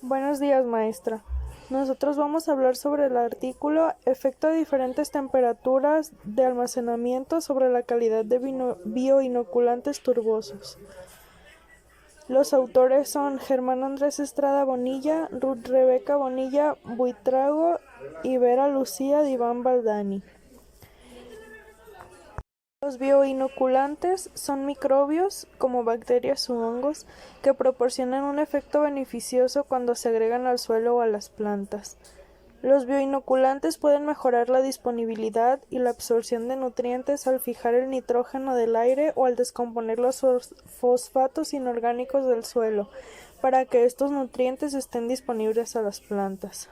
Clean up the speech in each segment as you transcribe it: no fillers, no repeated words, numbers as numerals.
Buenos días, maestra. Nosotros vamos a hablar sobre el artículo Efecto de diferentes temperaturas de almacenamiento sobre la calidad de bioinoculantes turbosos. Los autores son Germán Andrés Estrada Bonilla, Ruth Rebeca Bonilla Buitrago y Vera Lucía Diván Baldani. Los bioinoculantes son microbios, como bacterias u hongos, que proporcionan un efecto beneficioso cuando se agregan al suelo o a las plantas. Los bioinoculantes pueden mejorar la disponibilidad y la absorción de nutrientes al fijar el nitrógeno del aire o al descomponer los fosfatos inorgánicos del suelo, para que estos nutrientes estén disponibles a las plantas.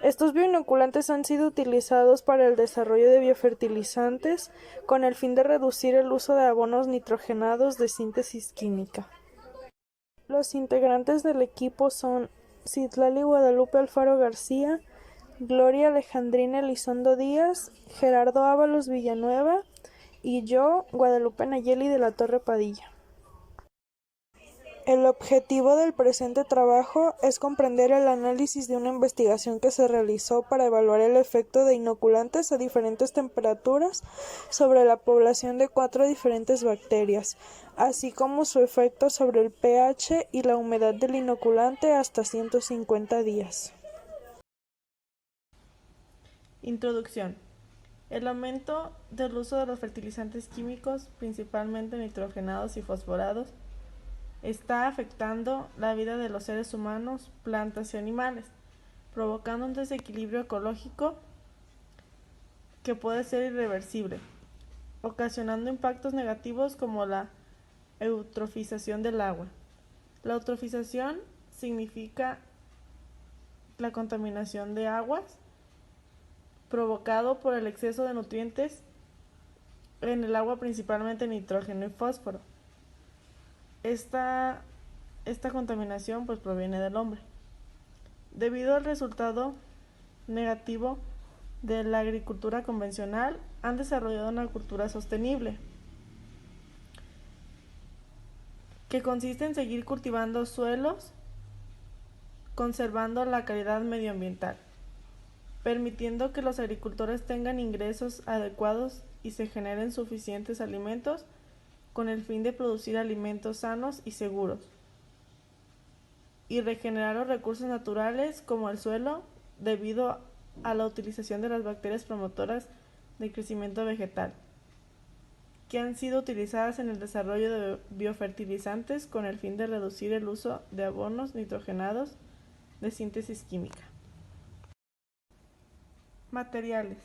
Estos bioinoculantes han sido utilizados para el desarrollo de biofertilizantes con el fin de reducir el uso de abonos nitrogenados de síntesis química. Los integrantes del equipo son Citlali Guadalupe Alfaro García, Gloria Alejandrina Elizondo Díaz, Gerardo Ábalos Villanueva y yo, Guadalupe Nayeli de la Torre Padilla. El objetivo del presente trabajo es comprender el análisis de una investigación que se realizó para evaluar el efecto de inoculantes a diferentes temperaturas sobre la población de 4 diferentes bacterias, así como su efecto sobre el pH y la humedad del inoculante hasta 150 días. Introducción. El aumento del uso de los fertilizantes químicos, principalmente nitrogenados y fosforados, está afectando la vida de los seres humanos, plantas y animales, provocando un desequilibrio ecológico que puede ser irreversible, ocasionando impactos negativos como la eutrofización del agua. La eutrofización significa la contaminación de aguas provocado por el exceso de nutrientes en el agua, principalmente nitrógeno y fósforo. Esta contaminación pues proviene del hombre. Debido al resultado negativo de la agricultura convencional, han desarrollado una cultura sostenible, que consiste en seguir cultivando suelos, conservando la calidad medioambiental, permitiendo que los agricultores tengan ingresos adecuados y se generen suficientes alimentos con el fin de producir alimentos sanos y seguros, y regenerar los recursos naturales como el suelo debido a la utilización de las bacterias promotoras del crecimiento vegetal, que han sido utilizadas en el desarrollo de biofertilizantes con el fin de reducir el uso de abonos nitrogenados de síntesis química. Materiales.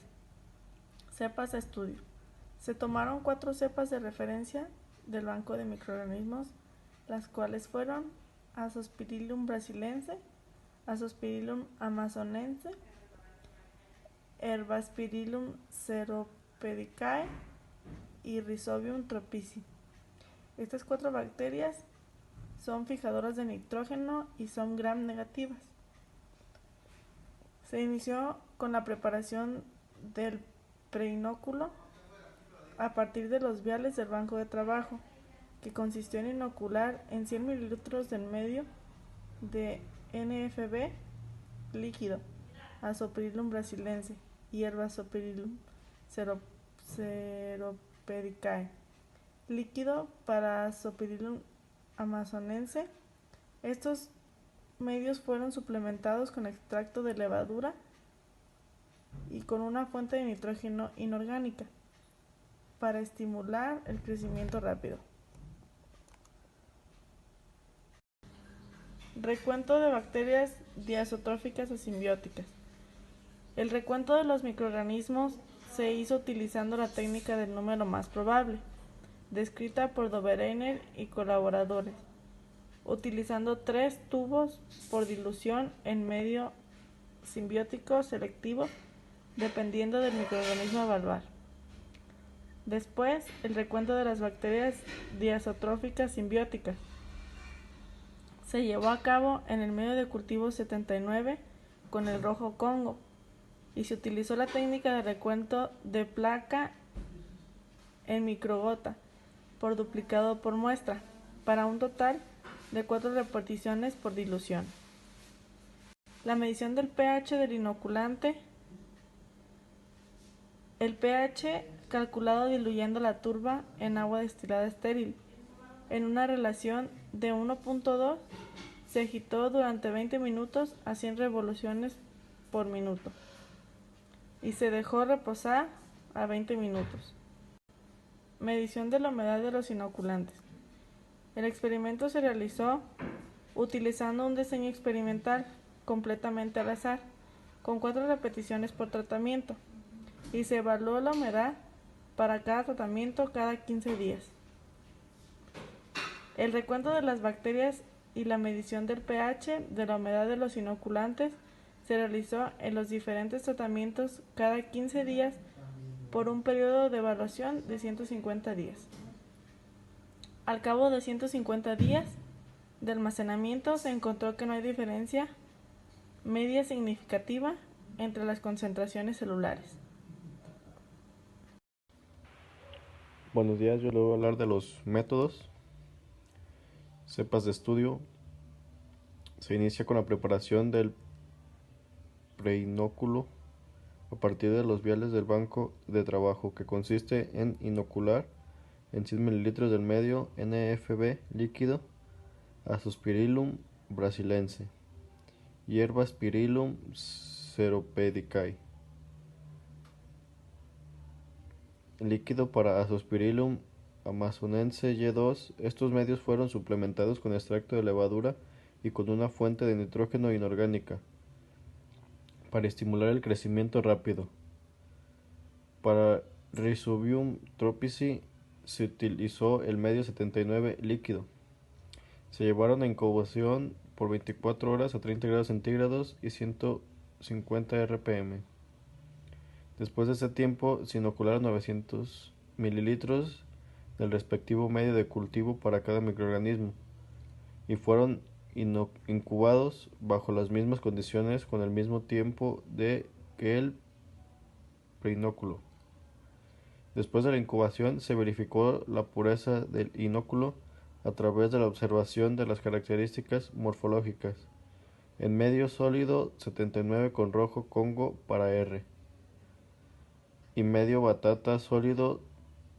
Cepas de estudio. Se tomaron 4 cepas de referencia del banco de microorganismos, las cuales fueron Azospirillum brasilense, Azospirillum amazonense, Herbaspirillum ceropedicae y Rhizobium tropici. Estas 4 bacterias son fijadoras de nitrógeno y son gram negativas. Se inició con la preparación del preinóculo a partir de los viales del banco de trabajo, que consistió en inocular en 100 mililitros del medio de NFB líquido Azospirillum brasilense y Herbaspirillum ceropedicae, líquido para Azospirillum amazonense. Estos medios fueron suplementados con extracto de levadura y con una fuente de nitrógeno inorgánica para estimular el crecimiento rápido. Recuento de bacterias diazotróficas o simbióticas. El recuento de los microorganismos se hizo utilizando la técnica del número más probable, descrita por Dobereiner y colaboradores, utilizando 3 tubos por dilución en medio simbiótico selectivo, dependiendo del microorganismo a evaluar. Después, el recuento de las bacterias diazotróficas simbióticas se llevó a cabo en el medio de cultivo 79 con el rojo Congo, y se utilizó la técnica de recuento de placa en microgota por duplicado por muestra, para un total de 4 reparticiones por dilución. La medición del pH del inoculante. El pH calculado diluyendo la turba en agua destilada estéril en una relación de 1.2 se agitó durante 20 minutos a 100 revoluciones por minuto y se dejó reposar a 20 minutos. Medición de la humedad de los inoculantes. El experimento se realizó utilizando un diseño experimental completamente al azar, con 4 repeticiones por tratamiento, y se evaluó la humedad para cada tratamiento cada 15 días. El recuento de las bacterias y la medición del pH de la humedad de los inoculantes se realizó en los diferentes tratamientos cada 15 días por un periodo de evaluación de 150 días. Al cabo de 150 días de almacenamiento se encontró que no hay diferencia media significativa entre las concentraciones celulares. Buenos días, yo les voy a hablar de los métodos. Cepas de estudio. Se inicia con la preparación del preinóculo a partir de los viales del banco de trabajo, que consiste en inocular en 100 ml del medio NFB líquido Azospirillum brasilense, hierba Spirillum ceropedicae. Líquido para Azospirillum amazonense Y2. Estos medios fueron suplementados con extracto de levadura y con una fuente de nitrógeno inorgánica para estimular el crecimiento rápido. Para Rhizobium tropici se utilizó el medio 79 líquido. Se llevaron a incubación por 24 horas a 30 grados centígrados y 150 rpm. Después de ese tiempo se inocularon 900 mililitros del respectivo medio de cultivo para cada microorganismo y fueron incubados bajo las mismas condiciones con el mismo tiempo que el preinóculo. Después de la incubación se verificó la pureza del inóculo a través de la observación de las características morfológicas. En medio sólido 79 con rojo Congo para R y medio batata sólido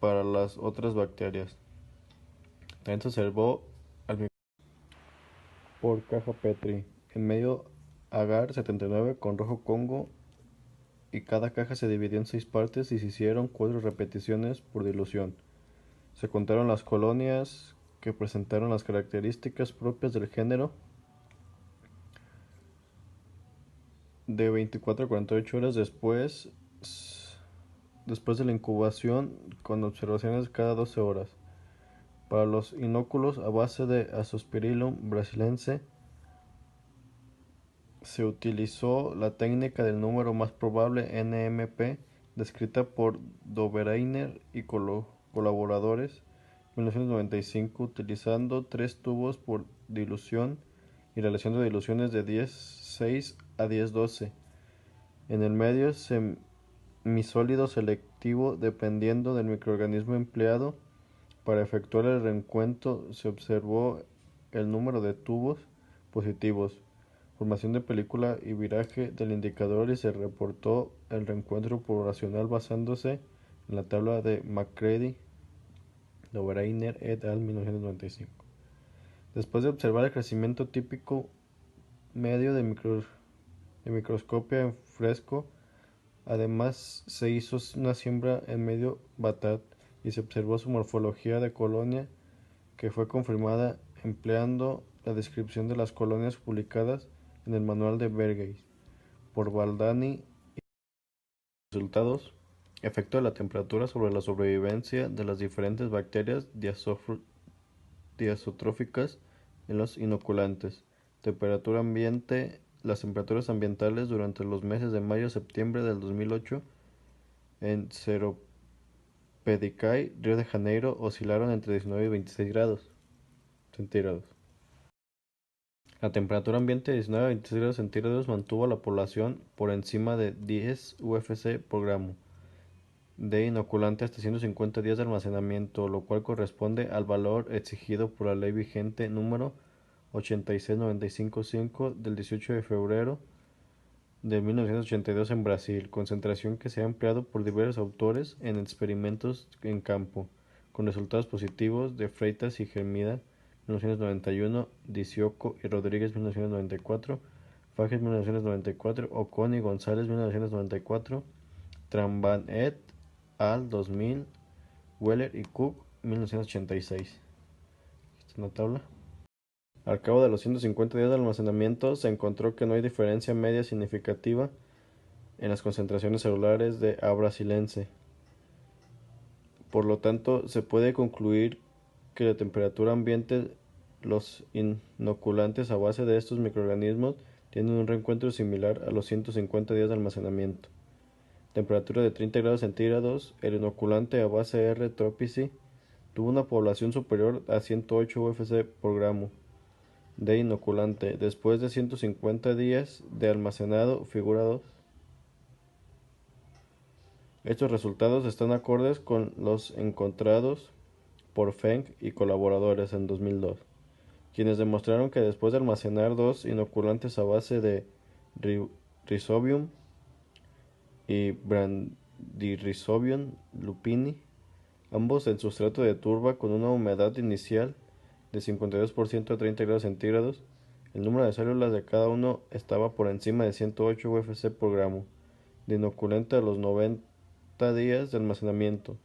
para las otras bacterias. También se observó por caja Petri en medio agar 79 con rojo Congo, y cada caja se dividió en 6 partes y se hicieron 4 repeticiones por dilución. Se contaron las colonias que presentaron las características propias del género. De 24 a 48 horas después de la incubación, con observaciones cada 12 horas. Para los inóculos a base de Azospirillum brasilense se utilizó la técnica del número más probable NMP, descrita por Dobereiner y colaboradores en 1995, utilizando 3 tubos por dilución y realizando diluciones de 10,6 a 10,12 en el medio semisólido selectivo dependiendo del microorganismo empleado. Para efectuar el recuento se observó el número de tubos positivos, formación de película y viraje del indicador, y se reportó el reencuentro poblacional basándose en la tabla de McCready, Dobereiner et al. 1995. Después de observar el crecimiento típico medio de microscopio en fresco, además se hizo una siembra en medio batat y se observó su morfología de colonia, que fue confirmada empleando la descripción de las colonias publicadas en el manual de Bergey por Baldani. Resultados: efecto de la temperatura sobre la sobrevivencia de las diferentes bacterias diazotróficas en los inoculantes. Temperatura ambiente. Las temperaturas ambientales durante los meses de mayo a septiembre del 2008 en Seropedicae, Río de Janeiro, oscilaron entre 19 y 26 grados centígrados. La temperatura ambiente de 19 a 26 grados centígrados mantuvo a la población por encima de 10 UFC por gramo de inoculante hasta 150 días de almacenamiento, lo cual corresponde al valor exigido por la ley vigente número 86955 del 18 de febrero de 1982 en Brasil, concentración que se ha empleado por diversos autores en experimentos en campo, con resultados positivos de Freitas y Hermida 1991, Dicioco y Rodríguez 1994, Fages 1994, Ocon y González 1994, Tramban et al. 2000, Weller y Cook 1986. Esta es una tabla. Al cabo de los 150 días de almacenamiento, se encontró que no hay diferencia media significativa en las concentraciones celulares de A. brasilense. Por lo tanto, se puede concluir que la temperatura ambiente, los inoculantes a base de estos microorganismos tienen un reencuentro similar a los 150 días de almacenamiento. Temperatura de 30 grados centígrados, el inoculante a base R. tropici tuvo una población superior a 108 UFC por gramo de inoculante después de 150 días de almacenado, figura 2. Estos resultados están acordes con los encontrados por Feng y colaboradores en 2002, quienes demostraron que después de almacenar dos inoculantes a base de Rhizobium y Brandyrisodium lupini, ambos en sustrato de turba con una humedad inicial de 52% a 30 grados centígrados, el número de células de cada uno estaba por encima de 108 UFC por gramo de inoculante a los 90 días de almacenamiento.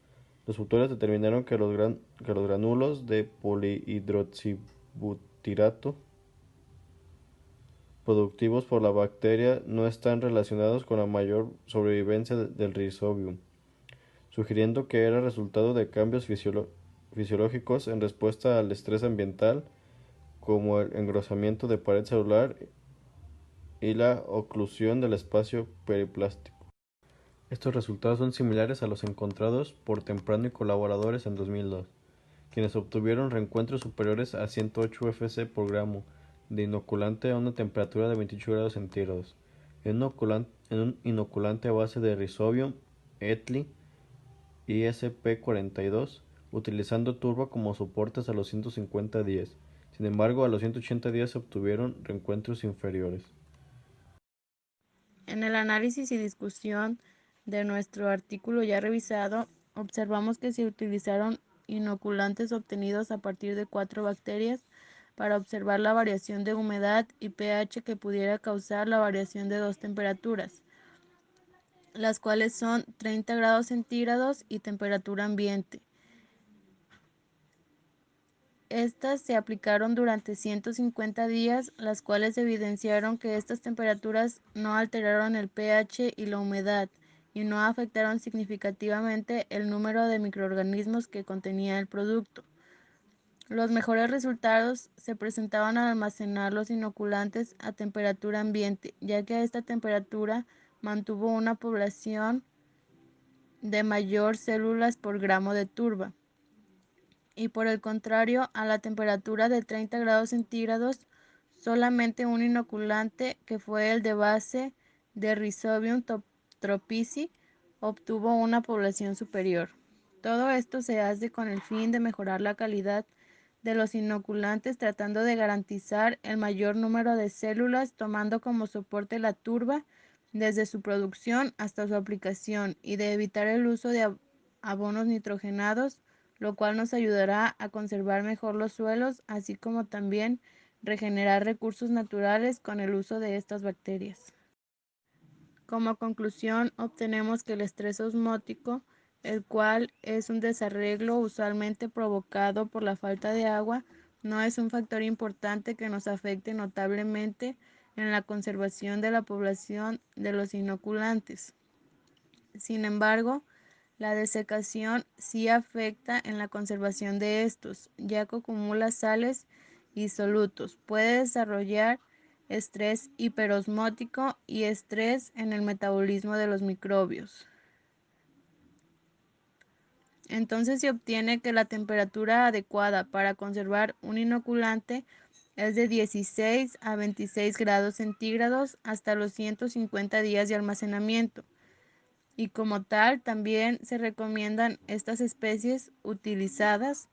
Los autores determinaron que los granulos de polihidroxibutirato productivos por la bacteria no están relacionados con la mayor sobrevivencia del Rhizobium, sugiriendo que era resultado de cambios fisiológicos en respuesta al estrés ambiental, como el engrosamiento de pared celular y la oclusión del espacio periplástico. Estos resultados son similares a los encontrados por Temprano y colaboradores en 2002, quienes obtuvieron reencuentros superiores a 108 UFC por gramo de inoculante a una temperatura de 28 grados centígrados, en un inoculante a base de Rhizobium etli ISP42, utilizando turba como soportes a los 150 días. Sin embargo, a los 180 días se obtuvieron reencuentros inferiores. En el análisis y discusión de nuestro artículo ya revisado, observamos que se utilizaron inoculantes obtenidos a partir de 4 bacterias para observar la variación de humedad y pH que pudiera causar la variación de dos temperaturas, las cuales son 30 grados centígrados y temperatura ambiente. Estas se aplicaron durante 150 días, las cuales evidenciaron que estas temperaturas no alteraron el pH y la humedad y no afectaron significativamente el número de microorganismos que contenía el producto. Los mejores resultados se presentaban al almacenar los inoculantes a temperatura ambiente, ya que a esta temperatura mantuvo una población de mayor células por gramo de turba. Y por el contrario, a la temperatura de 30 grados centígrados, solamente un inoculante, que fue el de base de Rhizobium tropici, obtuvo una población superior. Todo esto se hace con el fin de mejorar la calidad de los inoculantes, tratando de garantizar el mayor número de células, tomando como soporte la turba desde su producción hasta su aplicación, y de evitar el uso de abonos nitrogenados, lo cual nos ayudará a conservar mejor los suelos, así como también regenerar recursos naturales con el uso de estas bacterias. Como conclusión, obtenemos que el estrés osmótico, el cual es un desarreglo usualmente provocado por la falta de agua, no es un factor importante que nos afecte notablemente en la conservación de la población de los inoculantes. Sin embargo, la desecación sí afecta en la conservación de estos, ya que acumula sales y solutos. Puede desarrollar estrés hiperosmótico y estrés en el metabolismo de los microbios. Entonces se obtiene que la temperatura adecuada para conservar un inoculante es de 16 a 26 grados centígrados hasta los 150 días de almacenamiento. Y como tal, también se recomiendan estas especies utilizadas,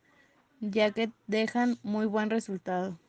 ya que dejan muy buen resultado.